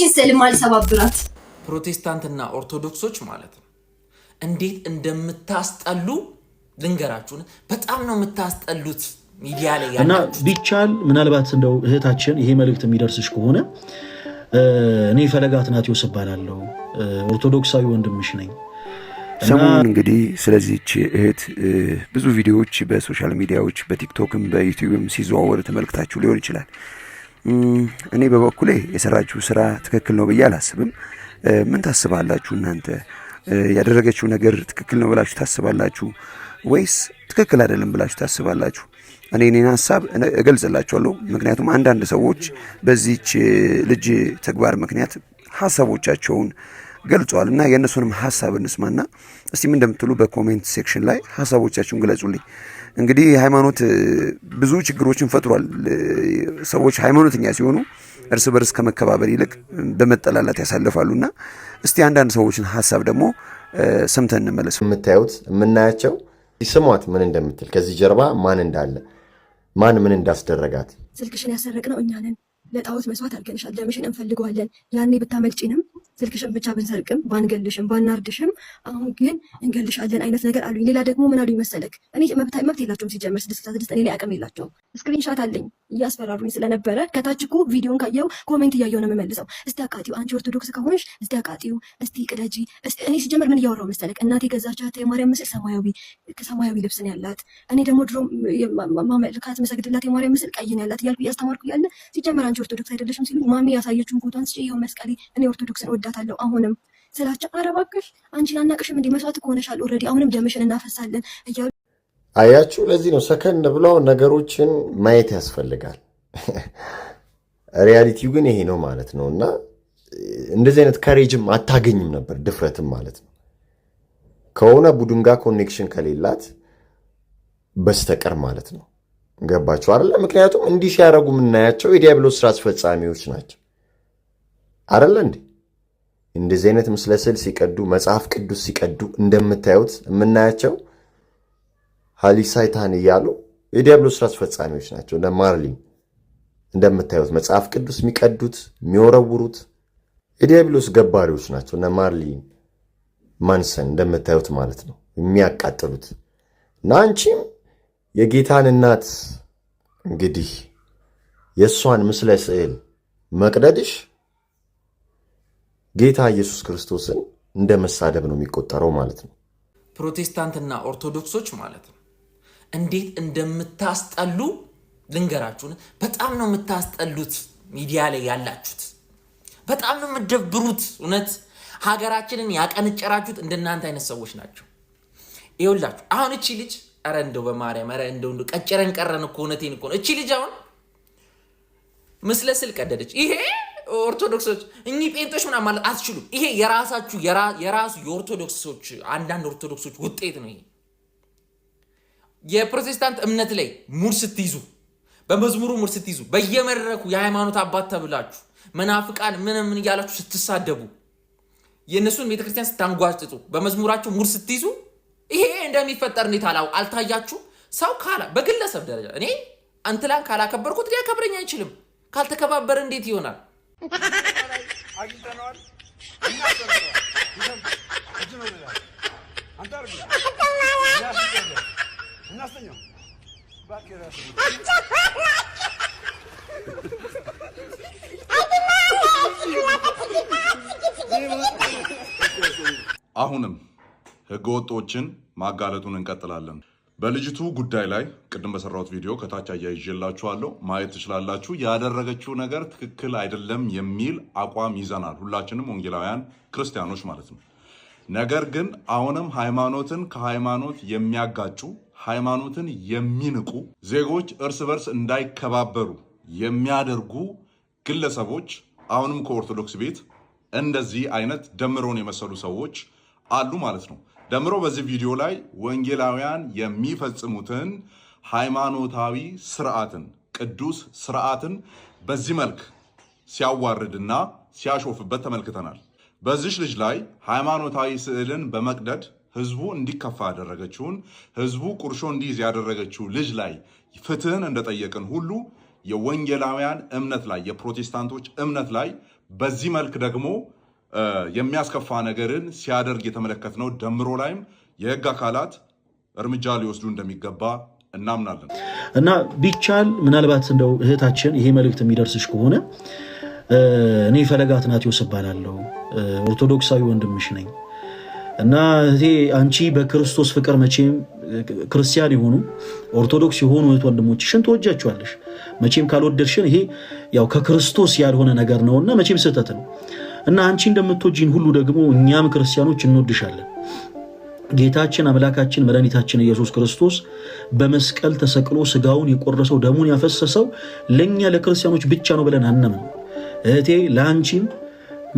ይሰልማል ሰባብራት ፕሮቴስታንትና ኦርቶዶክሶች ማለት ነው እንዴት እንደምታስጠሉ ልንገራችሁ። በጣም ነው የምታስጠሉት ሚዲያ ላይ እና ቢቻል ምናልባት እንደው እህታችን ይሄ መልእክት የሚደርስሽ ከሆነ እኔ ፈለገ አትናቴዎስ እባላለሁ ኦርቶዶክሳዊ ወንድምሽ ነኝ። ሰሞኑን እንግዲህ ስለዚህች እህት ብዙ ቪዲዮዎች በሶሻል ሚዲያዎች በቲክቶክም በዩቲዩብም ሲዘዋወሩ ተመልክታችሁ ሊሆን ይችላል። እኔ በበኩሌ የሰራችሁ ስራ ትክክል ነው ብዬ አላስብም። ምን ታስባላችሁ እናንተ? ያደረገችው ነገር ትክክል ነው ብላችሁ ታስባላችሁ ወይስ ትክክል አይደለም ብላችሁ ታስባላችሁ? እኔን ሐሳብ እገልጽላችኋለሁ። ምክንያቱም አንዳንድ ሰዎች በዚህች ልጅ ተግባር ምክንያት ሐሳቦቻቸውን ገልጸዋል እና የእነሱንም ሐሳብ እንስማና እስቲ ምን እንደምትሉ በኮሜንት ሴክሽን ላይ ሐሳቦቻችሁን ግለጹልኝ። እንግዲህ ሃይማኖት ብዙ ችግሮችን ፈጥሯል። ሰዎች ሃይማኖተኛ ሲሆኑ እርስ በርስ ከመከባበር ይልቅ በመጠላላት ያሳልፋሉና እስቲ አንዳንድ ሰዎችን ሐሳብ ደግሞ ሰምተን እንመለስ። የምታዩት የምናያቸው ይስሟት ምን እንደምትል ከዚህ ጀርባ ማን እንዳለ ማን ምን እንዳስደረጋት። ስልክሽን ያሰረቅነው እኛ ነን። ለጣዖት መስዋዕት አድርገንሻል። ደምሽን እንፈልገዋለን። ያኔ ብታመልጪንም ስልክሽን ብቻ ብንሰርቅም ባንገልሽም ባናርድሽም አሁን ግን እንገልሻለን አይነት ነገር አሉኝ። ሌላ ደግሞ ምን አሉኝ መሰለክ? እኔ መብት የላቸውም ሲጀመር 666 እኔ ላይ አቅም የላቸውም። ስክሪንሻት አለኝ እያስፈራሩኝ ስለነበረ ከታች እኮ ቪዲዮን ካየው ኮሜንት እያየው ነው የምመልሰው። እስቲ አቃጢው፣ አንቺ ኦርቶዶክስ ከሆንሽ እስቲ አቃጢው፣ እስቲ ቅደጂ። እኔ ሲጀመር ምን እያወራው መሰለክ? እናቴ ገዛቻት የማርያም ምስል ሰማያዊ ልብስ ነው ያላት። እኔ ደግሞ ድሮ ማመልካት መሰግድላት የማርያም ምስል ቀይ ነው ያላት እያልኩ እያስተማርኩ ያለ ሲጀመር አንቺ ኦርቶዶክስ አይደለሽም ሲሉ ማሚ ያሳየችውን ፎቶ አንስቼ ይኸው መስቀሌ እኔ ኦርቶዶክስን ወዳታለሁ አሁንም ስላቸው ኧረ እባክሽ አንቺን አናቅሽም እንዲህ መስዋዕት ከሆነሻል ኦልሬዲ አሁንም ደምሽን እናፈሳለን እያሉ አያችሁ። ለዚህ ነው ሰከን ብለው ነገሮችን ማየት ያስፈልጋል። ሪያሊቲው ግን ይሄ ነው ማለት ነው። እና እንደዚህ አይነት ካሬጅም አታገኝም ነበር ድፍረትም ማለት ነው ከሆነ ቡድን ጋር ኮኔክሽን ከሌላት በስተቀር ማለት ነው። ገባችሁ አይደለ? ምክንያቱም እንዲህ ሲያደርጉ የምናያቸው የዲያብሎስ ስራ አስፈጻሚዎች ናቸው አይደለ እንዴ? እንደዚህ አይነት ምስለ ስዕል ሲቀዱ መጽሐፍ ቅዱስ ሲቀዱ እንደምታዩት የምናያቸው ሀሊሳይታን እያሉ የዲያብሎስ ስራ አስፈጻሚዎች ናቸው። እንደ ማርሊን እንደምታዩት መጽሐፍ ቅዱስ የሚቀዱት የሚወረውሩት የዲያብሎስ ገባሪዎች ናቸው። እነ ማርሊን ማንሰን እንደምታዩት ማለት ነው የሚያቃጥሉት። እና አንቺም የጌታን እናት እንግዲህ የእሷን ምስለ ስዕል መቅደድሽ ጌታ ኢየሱስ ክርስቶስን እንደ መሳደብ ነው የሚቆጠረው ማለት ነው። ፕሮቴስታንትና ኦርቶዶክሶች ማለት ነው እንዴት እንደምታስጠሉ ልንገራችሁ። በጣም ነው የምታስጠሉት ሚዲያ ላይ ያላችሁት። በጣም ነው የምትደብሩት። እውነት ሀገራችንን ያቀንጨራችሁት እንደናንተ አይነት ሰዎች ናቸው። ይኸውላችሁ አሁን እቺ ልጅ ኧረ እንደው በማርያም ኧረ እንደው ቀጨረን ቀረን እኮ እውነቴን እኮ ነው። እቺ ልጅ አሁን ምስለ ስዕል ቀደደች። ይሄ ኦርቶዶክሶች እኚህ ጴንጦች ምናምን ማለት አትችሉም። ይሄ የራሳችሁ የራሱ የኦርቶዶክሶች አንዳንድ ኦርቶዶክሶች ውጤት ነው። ይሄ የፕሮቴስታንት እምነት ላይ ሙድ ስትይዙ፣ በመዝሙሩ ሙድ ስትይዙ፣ በየመድረኩ የሃይማኖት አባት ተብላችሁ መናፍቃን ምን እያላችሁ ስትሳደቡ፣ የእነሱን ቤተክርስቲያን ስታንጓጥጡ፣ በመዝሙራችሁ ሙድ ስትይዙ ይሄ እንደሚፈጠር እንዴት አልታያችሁ? ሰው ካላ በግለሰብ ደረጃ እኔ አንትላን ካላከበርኩት ሊያከብረኝ አይችልም። ካልተከባበረ እንዴት ይሆናል? አሁንም ህገወጦችን ማጋለጡን እንቀጥላለን። በልጅቱ ጉዳይ ላይ ቅድም በሰራሁት ቪዲዮ ከታች አያይዤላችኋለሁ፣ ማየት ትችላላችሁ። ያደረገችው ነገር ትክክል አይደለም የሚል አቋም ይዘናል ሁላችንም ወንጌላውያን ክርስቲያኖች ማለት ነው። ነገር ግን አሁንም ሃይማኖትን ከሃይማኖት የሚያጋጩ ሃይማኖትን የሚንቁ ዜጎች እርስ በርስ እንዳይከባበሩ የሚያደርጉ ግለሰቦች አሁንም ከኦርቶዶክስ ቤት እንደዚህ አይነት ደምሮን የመሰሉ ሰዎች አሉ ማለት ነው። ደምሮ በዚህ ቪዲዮ ላይ ወንጌላውያን የሚፈጽሙትን ሃይማኖታዊ ስርዓትን ቅዱስ ስርዓትን በዚህ መልክ ሲያዋርድና ሲያሾፍበት ተመልክተናል። በዚህ ልጅ ላይ ሃይማኖታዊ ስዕልን በመቅደድ ህዝቡ እንዲከፋ ያደረገችውን ህዝቡ ቁርሾ እንዲይዝ ያደረገችው ልጅ ላይ ፍትህን እንደጠየቅን ሁሉ የወንጌላውያን እምነት ላይ የፕሮቴስታንቶች እምነት ላይ በዚህ መልክ ደግሞ የሚያስከፋ ነገርን ሲያደርግ የተመለከትነው ደምሮ ላይም የህግ አካላት እርምጃ ሊወስዱ እንደሚገባ እናምናለን። እና ቢቻል ምናልባት እንደው እህታችን ይሄ መልእክት የሚደርስሽ ከሆነ እኔ ፈለገ አትናቴዎስ እባላለሁ፣ ኦርቶዶክሳዊ ወንድምሽ ነኝ እና እህቴ አንቺ በክርስቶስ ፍቅር መቼም ክርስቲያን የሆኑ ኦርቶዶክስ የሆኑ እህት ወንድሞችሽን ትወጃቸዋለሽ። መቼም ካልወደድሽን ይሄ ያው ከክርስቶስ ያልሆነ ነገር ነውና መቼም ስህተት ነው እና አንቺ እንደምትወጂን ሁሉ ደግሞ እኛም ክርስቲያኖች እንወድሻለን። ጌታችን አምላካችን መድኃኒታችን ኢየሱስ ክርስቶስ በመስቀል ተሰቅሎ ስጋውን የቆረሰው ደሙን ያፈሰሰው ለኛ ለክርስቲያኖች ብቻ ነው ብለን አናምን። እህቴ ለአንቺም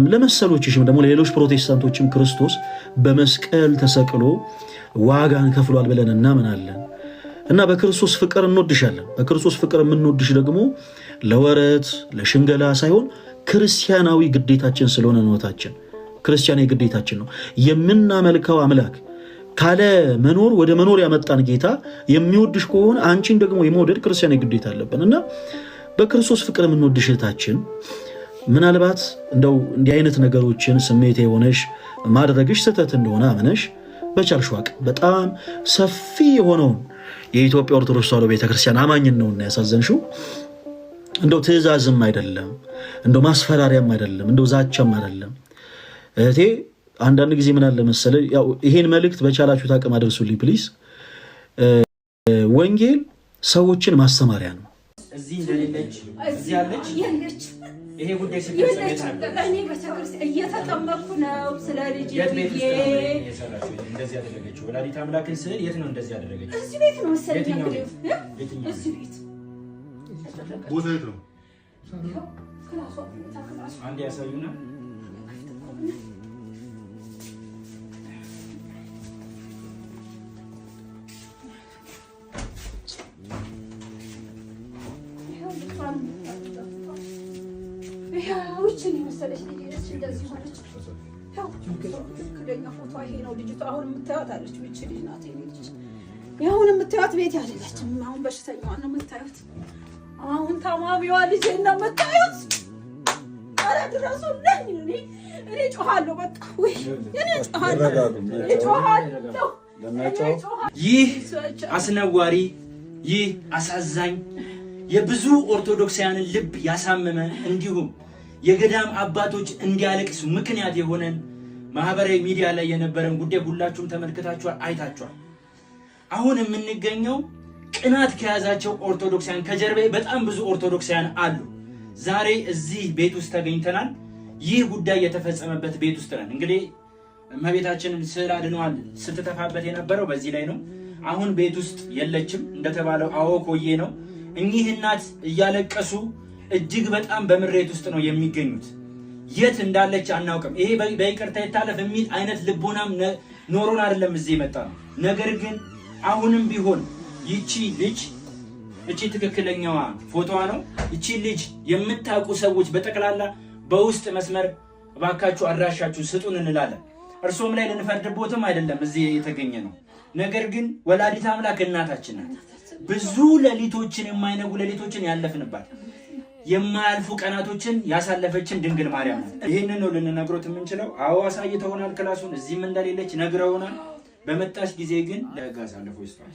ለመሰሎችሽም ደግሞ ለሌሎች ፕሮቴስታንቶችም ክርስቶስ በመስቀል ተሰቅሎ ዋጋን ከፍሏል ብለን እናምናለን እና በክርስቶስ ፍቅር እንወድሻለን። በክርስቶስ ፍቅር የምንወድሽ ደግሞ ለወረት ለሽንገላ ሳይሆን ክርስቲያናዊ ግዴታችን ስለሆነ ነውታችን ክርስቲያናዊ ግዴታችን ነው። የምናመልከው አምላክ ካለ መኖር ወደ መኖር ያመጣን ጌታ የሚወድሽ ከሆነ አንቺን ደግሞ የመውደድ ክርስቲያናዊ ግዴታ አለብን እና በክርስቶስ ፍቅር የምንወድሽ እህታችን ምናልባት እንደው እንዲህ አይነት ነገሮችን ስሜት የሆነሽ ማድረግሽ ስህተት እንደሆነ አምነሽ በቻልሽው አቅም በጣም ሰፊ የሆነውን የኢትዮጵያ ኦርቶዶክስ ተዋሕዶ ቤተክርስቲያን አማኝን ነውና ያሳዘንሽው። እንደው ትእዛዝም አይደለም፣ እንደው ማስፈራሪያም አይደለም፣ እንደው ዛቻም አይደለም። እህቴ አንዳንድ ጊዜ ምን አለ መሰለ፣ ያው ይሄን መልእክት በቻላችሁት አቅም አድርሱልኝ ፕሊዝ። ወንጌል ሰዎችን ማስተማሪያ ነው። እዚህ እንደሌለች እዚህ ያለች ይሄ ጉዳይ ሲከሰት እኔ በተክርስቲያን እየተጠመቅኩ ነው። ስለ ልጅ እንደዚህ ያደረገችው ወላዲተ አምላክን ስዕል የት ነው እንደዚህ ያደረገችው? እዚህ ቤት ነው መሰለኝ። እዚህ ቤት ቦታ የት ነው? አንድ ያሳዩና ይችን የመሰለች ልጅ እንደዚህ ሆነች። ትክክለኛ ፎቶ ይሄ ነው። ልጅቷ አሁን የምታዩት አለች። ይች ልጅ ናት። አሁን የምታዩት ቤት ያለችም አሁን በሽተኛዋ ነው የምታዩት። አሁን ታማሚዋ ልጅ ነው የምታዩት። ኧረ ድረሱልኝ! እኔ ጮኻለሁ። በቃ ወይ እኔ ጮኻለሁ። ይህ አስነዋሪ፣ ይህ አሳዛኝ፣ የብዙ ኦርቶዶክሳውያንን ልብ ያሳመመ እንዲሁም የገዳም አባቶች እንዲያለቅሱ ምክንያት የሆነን ማህበራዊ ሚዲያ ላይ የነበረን ጉዳይ ሁላችሁም ተመልክታችኋል፣ አይታችኋል። አሁን የምንገኘው ቅናት ከያዛቸው ኦርቶዶክሳውያን ከጀርባዬ በጣም ብዙ ኦርቶዶክሳውያን አሉ። ዛሬ እዚህ ቤት ውስጥ ተገኝተናል። ይህ ጉዳይ የተፈጸመበት ቤት ውስጥ ነን። እንግዲህ እመቤታችንን ስዕል አድነዋል ስትተፋበት የነበረው በዚህ ላይ ነው። አሁን ቤት ውስጥ የለችም። እንደተባለው አዎ ኮዬ ነው። እኚህ እናት እያለቀሱ እጅግ በጣም በምሬት ውስጥ ነው የሚገኙት። የት እንዳለች አናውቅም። ይሄ በይቅርታ ይታለፍ የሚል አይነት ልቦናም ኖሮን አይደለም እዚህ የመጣ ነው። ነገር ግን አሁንም ቢሆን ይቺ ልጅ እቺ ትክክለኛዋ ፎቶዋ ነው። ይቺ ልጅ የምታውቁ ሰዎች በጠቅላላ በውስጥ መስመር እባካችሁ አድራሻችሁ ስጡን እንላለን። እርሶም ላይ ልንፈርድቦትም አይደለም እዚህ የተገኘ ነው። ነገር ግን ወላዲተ አምላክ እናታችን ናት። ብዙ ሌሊቶችን የማይነጉ ሌሊቶችን ያለፍንባት የማያልፉ ቀናቶችን ያሳለፈችን ድንግል ማርያም ናት። ይህንን ነው ልንነግሮት የምንችለው። አዎ አሳይተውናል፣ ክላሱን እዚህም እንደሌለች ነግረውናል። በመጣሽ ጊዜ ግን ለሕግ አሳልፎ ይስጣል።